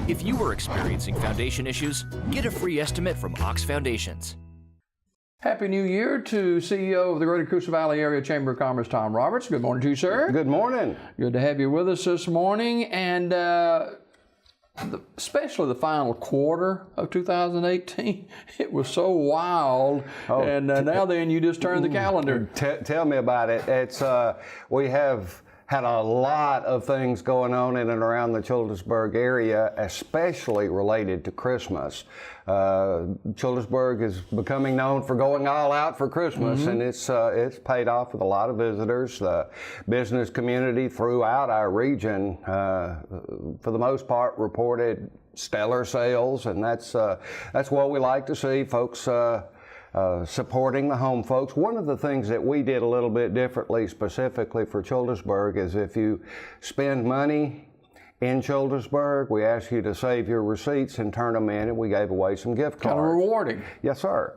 If you are experiencing foundation issues, get a free estimate from Ox Foundations. Happy New Year to CEO of the Greater Coosa Valley Area Chamber of Commerce, Tom Roberts. Good morning to you, sir. Good morning. Good to have you with us this morning. And especially the final quarter of 2018, it was so wild. And now then you just turn the calendar. Tell me about it. It's we have had a lot of things going on in and around the Childersburg area, especially related to Christmas. Childersburg is becoming known for going all out for Christmas, and it's paid off with a lot of visitors. The business community throughout our region, for the most part, reported stellar sales, and that's what we like to see, folks. Supporting the home folks. One of the things that we did a little bit differently specifically for Childersburg is if you spend money in Childersburg, we ask you to save your receipts and turn them in, and we gave away some gift cards. Kind of rewarding. Yes, sir.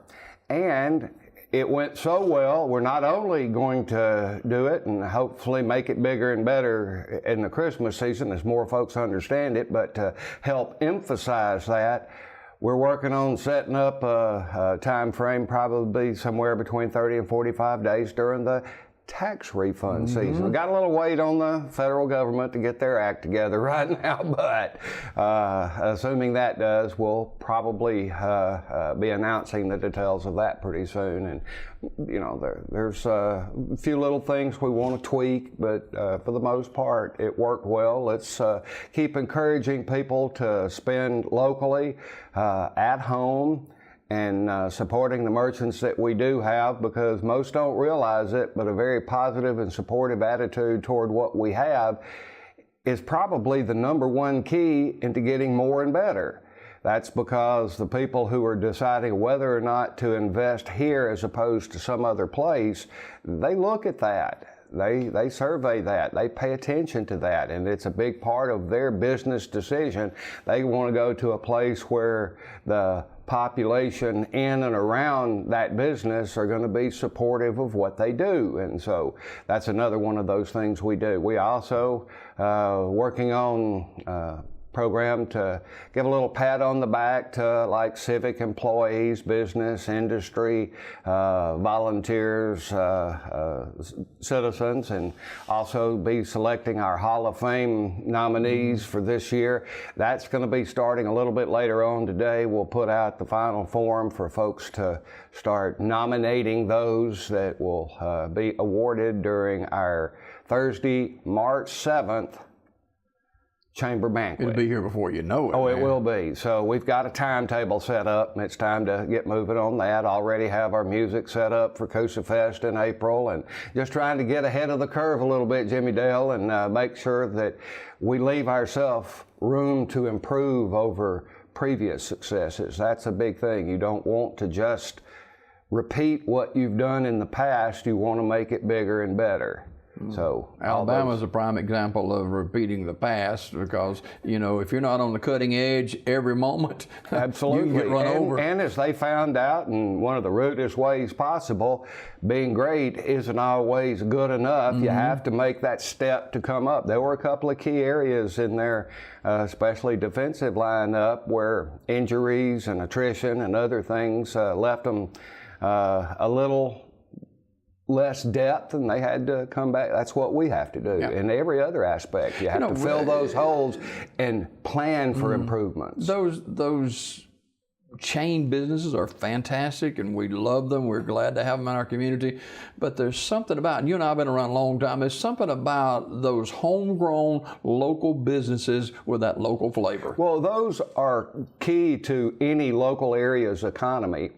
And it went so well, we're not only going to do it and hopefully make it bigger and better in the Christmas season as more folks understand it, but to help emphasize that, we're working on setting up a time frame, probably somewhere between 30 and 45 days during the tax refund season. We got a little wait on the federal government to get their act together right now, but assuming that does, we'll probably be announcing the details of that pretty soon. And you know, there's a few little things we want to tweak, but for the most part, it worked well. Let's keep encouraging people to spend locally, at home, and supporting the merchants that we do have, because most don't realize it, but a very positive and supportive attitude toward what we have is probably the number one key into getting more and better. That's because the people who are deciding whether or not to invest here as opposed to some other place, they look at that. They survey that, they pay attention to that, and it's a big part of their business decision. They want to go to a place where the population in and around that business are going to be supportive of what they do, and so that's another one of those things we do. We also working on program to give a little pat on the back to like civic employees, business, industry, volunteers, citizens, and also be selecting our Hall of Fame nominees for this year. That's going to be starting a little bit later on today. We'll put out the final form for folks to start nominating those that will be awarded during our Thursday, March 7th Chamber banquet. It'll be here before you know it. Oh, it will be. So we've got a timetable set up, and it's time to get moving on that. Already have our music set up for Coosa Fest in April, and just trying to get ahead of the curve a little bit, Jimmy Dale, and make sure that we leave ourselves room to improve over previous successes. That's a big thing. You don't want to just repeat what you've done in the past. You want to make it bigger and better. So Alabama's a prime example of repeating the past, because you know, if you're not on the cutting edge every moment, absolutely, you can get run over. And as they found out in one of the rudest ways possible, being great isn't always good enough. You have to make that step to come up. There were a couple of key areas in their especially defensive lineup where injuries and attrition and other things left them a little less depth, and they had to come back. That's what we have to do. In every other aspect, you have to fill those holes and plan for improvements. Those chain businesses are fantastic, and we love them. We're glad to have them in our community. But there's something about, and you and I have been around a long time, there's something about those homegrown local businesses with that local flavor. Well, those are key to any local area's economy,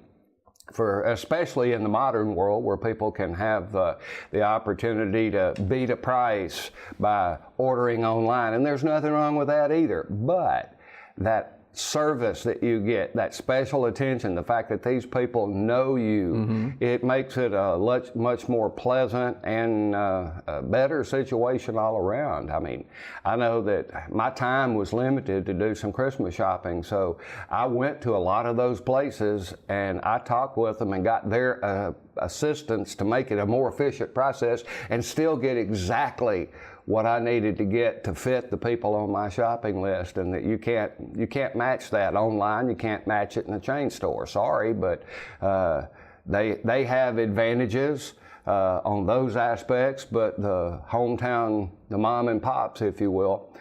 for especially in the modern world where people can have the opportunity to beat a price by ordering online. And there's nothing wrong with that either. But that service that you get, that special attention, the fact that these people know you, it makes it a much more pleasant and a better situation all around. I mean, I know that my time was limited to do some Christmas shopping, so I went to a lot of those places and I talked with them and got their assistance to make it a more efficient process and still get exactly what I needed to get to fit the people on my shopping list, and that you can't match that online. You can't match it in a chain store. Sorry, but they have advantages on those aspects, but the hometown, the mom and pops, if you will,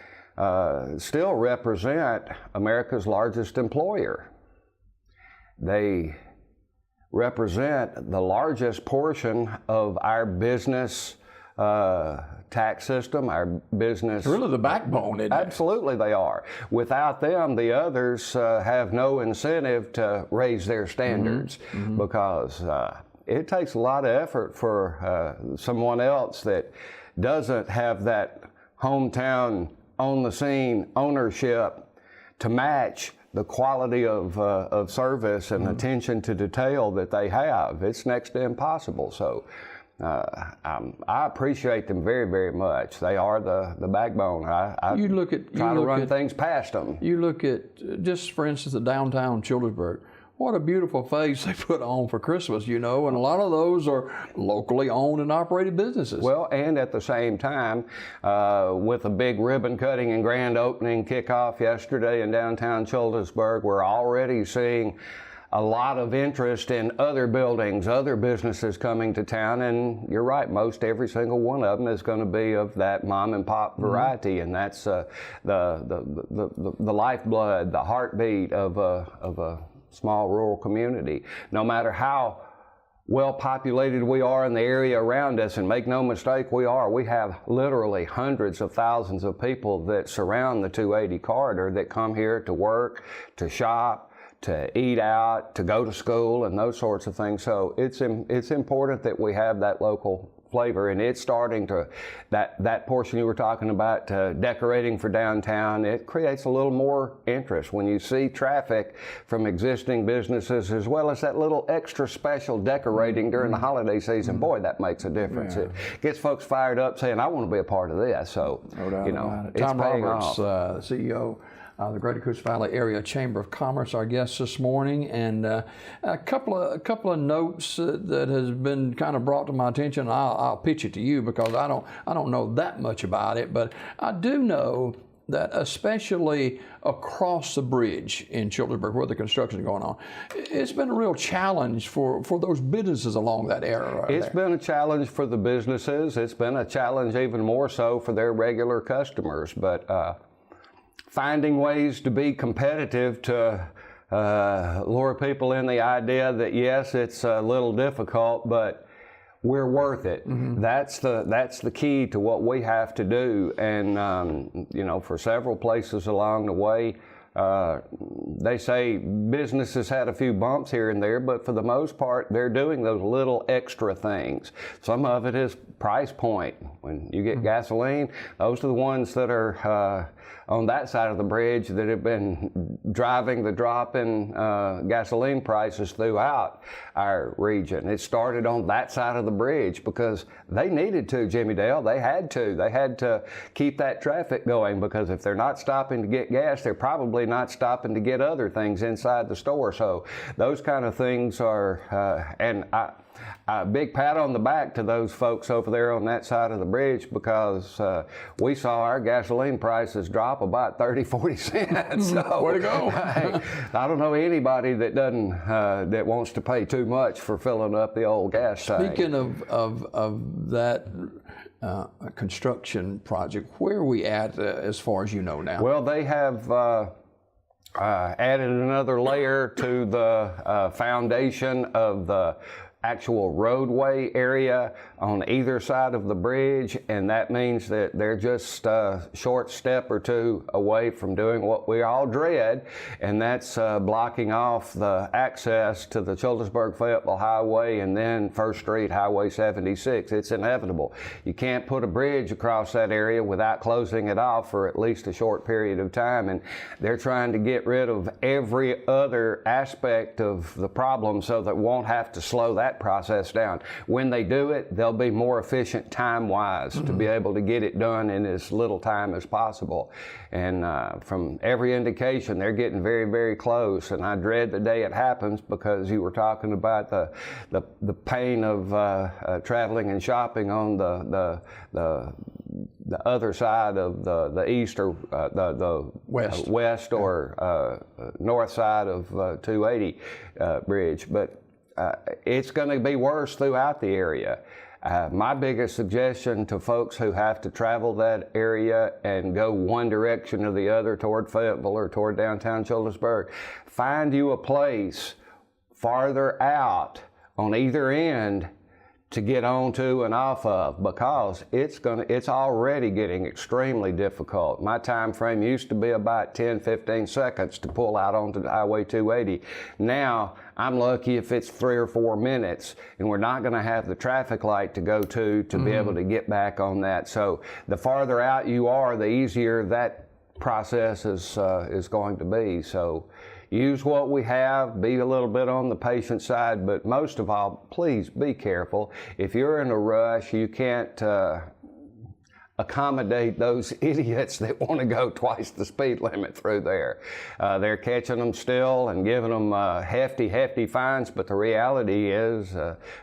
still represent America's largest employer. They represent the largest portion of our business tax system, our business. It's really the backbone, isn't it? Absolutely they are. Without them, the others have no incentive to raise their standards, because it takes a lot of effort for someone else that doesn't have that hometown, on the scene ownership to match the quality of service and attention to detail that they have. It's next to impossible. So I appreciate them very, very much. They are the backbone. I try to run things past them. You look at, just for instance, the downtown Childersburg. What a beautiful face they put on for Christmas, and a lot of those are locally owned and operated businesses. Well, and at the same time, with a big ribbon cutting and grand opening kickoff yesterday in downtown Childersburg, we're already seeing a lot of interest in other buildings, other businesses coming to town, and you're right, most every single one of them is going to be of that mom and pop variety, and that's the lifeblood, the heartbeat of a small rural community. No matter how well populated we are in the area around us, and make no mistake, we have literally hundreds of thousands of people that surround the 280 corridor that come here to work, to shop, to eat out, to go to school, and those sorts of things. So it's important that we have that local flavor, and it's starting to, that portion you were talking about, decorating for downtown, it creates a little more interest when you see traffic from existing businesses, as well as that little extra special decorating during the holiday season. Boy, that makes a difference. Yeah. It gets folks fired up saying, I want to be a part of this. So, it's Tom paying Roberts, off. CEO the Greater Coosa Valley Area Chamber of Commerce, our guest this morning, and a couple of notes that has been kind of brought to my attention. I'll pitch it to you because I don't know that much about it, but I do know that especially across the bridge in Childersburg, where the construction is going on, it's been a real challenge for those businesses along that area. It's been a challenge for the businesses. It's been a challenge even more so for their regular customers, but finding ways to be competitive to lure people in the idea that yes, it's a little difficult, but we're worth it. That's the key to what we have to do. And for several places along the way, they say business has had a few bumps here and there, but for the most part, they're doing those little extra things. Some of it is price point. When you get gasoline, those are the ones that are on that side of the bridge that have been driving the drop in gasoline prices throughout our region. It started on that side of the bridge because they needed to, Jimmy Dale. They had to keep that traffic going, because if they're not stopping to get gas, they're probably not stopping to get other things inside the store. So those kind of things are, and a big pat on the back to those folks over there on that side of the bridge, because we saw our gasoline prices drop about 30-40 cents. So, way to go. Hey, I don't know anybody that doesn't that wants to pay too much for filling up the old gas tank. Speaking of that construction project, where are we at as far as you know now? Well, they have added another layer to the foundation of the actual roadway area on either side of the bridge, and that means that they're just a short step or two away from doing what we all dread, and that's blocking off the access to the Childersburg-Fayetteville Highway and then First Street, Highway 76. It's inevitable. You can't put a bridge across that area without closing it off for at least a short period of time, and they're trying to get rid of every other aspect of the problem so that won't have to slow that process down. When they do it, they'll be more efficient time-wise to be able to get it done in as little time as possible. And from every indication, they're getting very, very close. And I dread the day it happens, because you were talking about the pain of traveling and shopping on the the other side of the east or the west or north side of 280 bridge, but it's going to be worse throughout the area. My biggest suggestion to folks who have to travel that area and go one direction or the other toward Fayetteville or toward downtown Childersburg, find you a place farther out on either end to get onto and off of, because it's already getting extremely difficult. My time frame used to be about 10-15 seconds to pull out onto Highway 280. Now I'm lucky if it's 3 or 4 minutes, and we're not going to have the traffic light to go to be able to get back on that. So the farther out you are, the easier that process is going to be. So use what we have, be a little bit on the patient side, but most of all, please be careful. If you're in a rush, you can't accommodate those idiots that want to go twice the speed limit through there. They're catching them still and giving them hefty fines, but the reality is,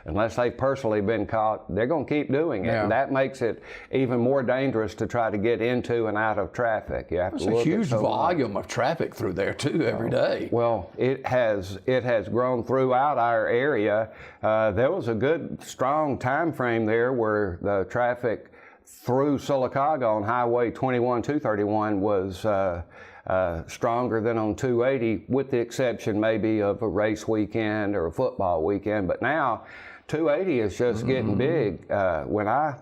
unless they've personally been caught, they're going to keep doing it. Yeah. And that makes it even more dangerous to try to get into and out of traffic. You have to look at a huge volume of traffic through there too every day. Well, it has grown throughout our area. There was a good strong time frame there where the traffic through Sylacauga on Highway 21-231 was stronger than on 280, with the exception maybe of a race weekend or a football weekend. But now 280 is just getting big. When I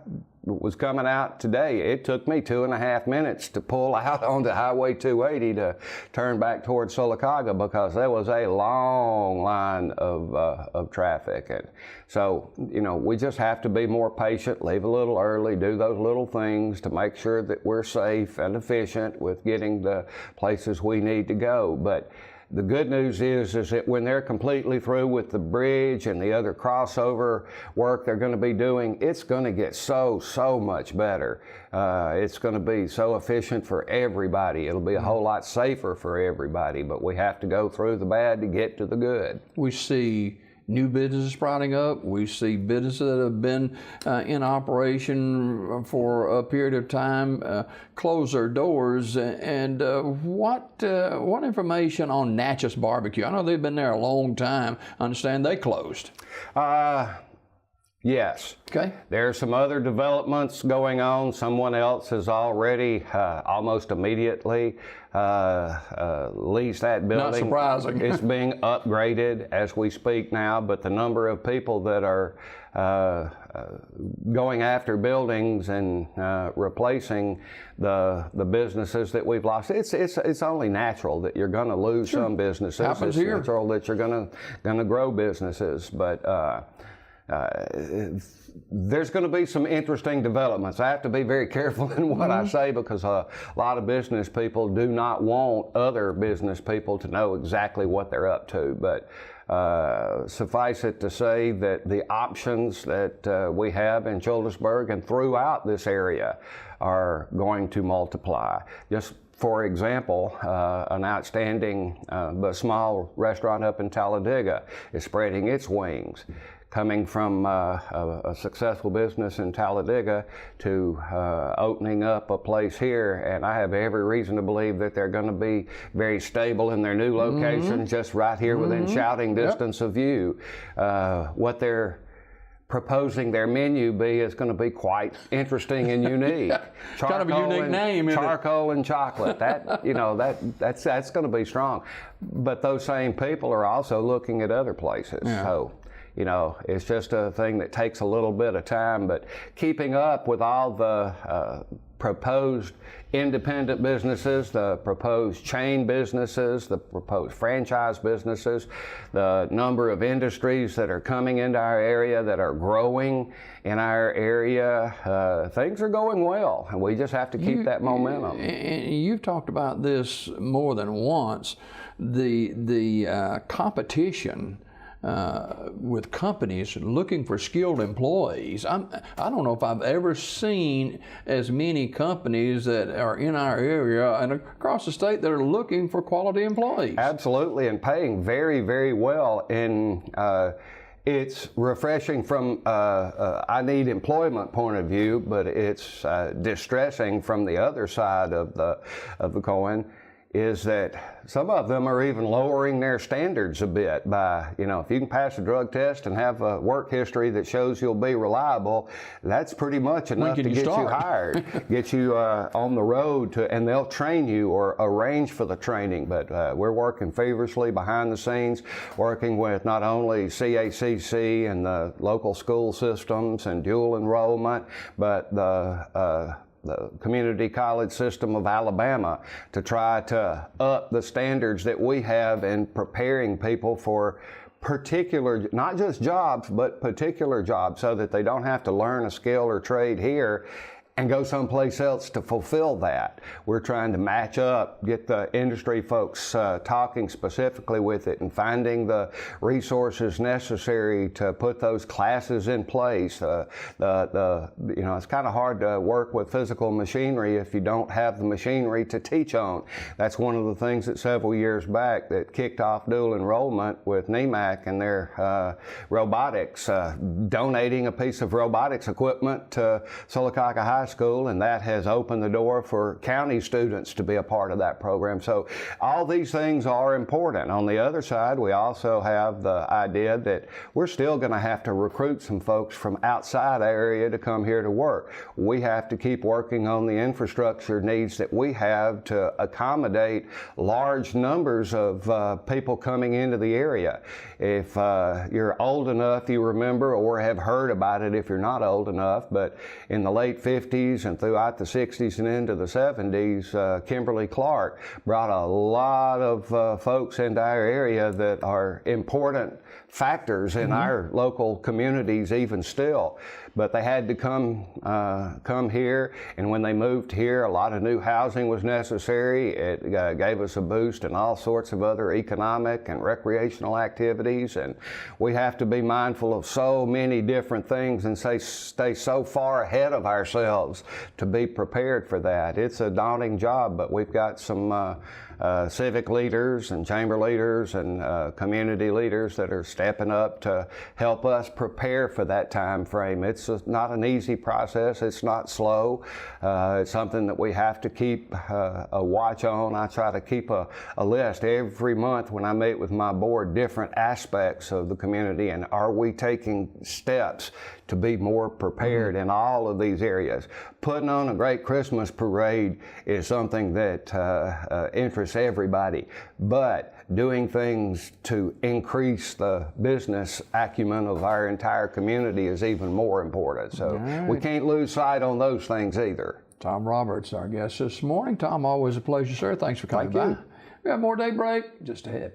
was coming out today, it took me 2.5 minutes to pull out onto Highway 280 to turn back towards Sylacauga, because there was a long line of traffic. And so, you know, we just have to be more patient, leave a little early, do those little things to make sure that we're safe and efficient with getting the places we need to go. But the good news is that when they're completely through with the bridge and the other crossover work they're going to be doing, it's going to get so much better. It's going to be so efficient for everybody. It'll be a whole lot safer for everybody, but we have to go through the bad to get to the good. We see new businesses sprouting up. We see businesses that have been in operation for a period of time close their doors. And what information on Natchez Barbecue? I know they've been there a long time. I understand they closed. Yes. Okay. There are some other developments going on. Someone else has already almost immediately leased that building. Not surprising. It's being upgraded as we speak now, but the number of people that are going after buildings and replacing the businesses that we've lost, it's only natural that you're going to lose some businesses. Happens it's here. natural that you're going to grow businesses, but there's going to be some interesting developments. I have to be very careful in what I say, because a lot of business people do not want other business people to know exactly what they're up to. But suffice it to say that the options that we have in Childersburg and throughout this area are going to multiply. Just for example, an outstanding but small restaurant up in Talladega is spreading its wings, coming from a successful business in Talladega to opening up a place here. And I have every reason to believe that they're going to be very stable in their new location, just right here within shouting distance of you. What they're proposing their menu be is going to be quite interesting and unique. Kind of a unique name, isn't it? Charcoal and chocolate. That, you know, that's going to be strong. But those same people are also looking at other places. Yeah. So, you know, it's just a thing that takes a little bit of time, but keeping up with all the proposed independent businesses, the proposed chain businesses, the proposed franchise businesses, the number of industries that are coming into our area, that are growing in our area, things are going well, and we just have to keep that momentum. And you've talked about this more than once, the competition with companies looking for skilled employees. I don't know if I've ever seen as many companies that are in our area and across the state that are looking for quality employees. Absolutely, and paying very, very well. It's refreshing from I need employment point of view, but it's distressing from the other side of the coin, is that some of them are even lowering their standards a bit by, if you can pass a drug test and have a work history that shows you'll be reliable, that's pretty much enough to get you hired, get you on the road and they'll train you or arrange for the training. But we're working feverishly behind the scenes, working with not only CACC and the local school systems and dual enrollment, but the community college system of Alabama to try to up the standards that we have in preparing people for particular, not just jobs, but particular jobs, so that they don't have to learn a skill or trade here and go someplace else to fulfill that. We're trying to match up, get the industry folks talking specifically with it and finding the resources necessary to put those classes in place. It's kind of hard to work with physical machinery if you don't have the machinery to teach on. That's one of the things that several years back that kicked off dual enrollment with NEMAC and their robotics, donating a piece of robotics equipment to Sylacauga High School, and that has opened the door for county students to be a part of that program. So all these things are important. On the other side, we also have the idea that we're still going to have to recruit some folks from outside our area to come here to work. We have to keep working on the infrastructure needs that we have to accommodate large numbers of people coming into the area. If you're old enough, you remember or have heard about it if you're not old enough, but in the late 50s and throughout the 60s and into the 70s, Kimberly Clark brought a lot of folks into our area that are important factors in our local communities even still. But they had to come here, and when they moved here, a lot of new housing was necessary. It gave us a boost in all sorts of other economic and recreational activities, and we have to be mindful of so many different things and stay so far ahead of ourselves to be prepared for that. It's a daunting job, but we've got some civic leaders and chamber leaders and community leaders that are stepping up to help us prepare for that time frame. It's not an easy process. It's not slow. It's something that we have to keep a watch on. I try to keep a list every month when I meet with my board, different aspects of the community, and are we taking steps to be more prepared in all of these areas. Putting on a great Christmas parade is something that interests everybody, but doing things to increase the business acumen of our entire community is even more important. So we can't lose sight on those things either. Tom Roberts, our guest this morning. Tom, always a pleasure, sir. Thanks for coming by. Thank you. We have more Daybreak just ahead.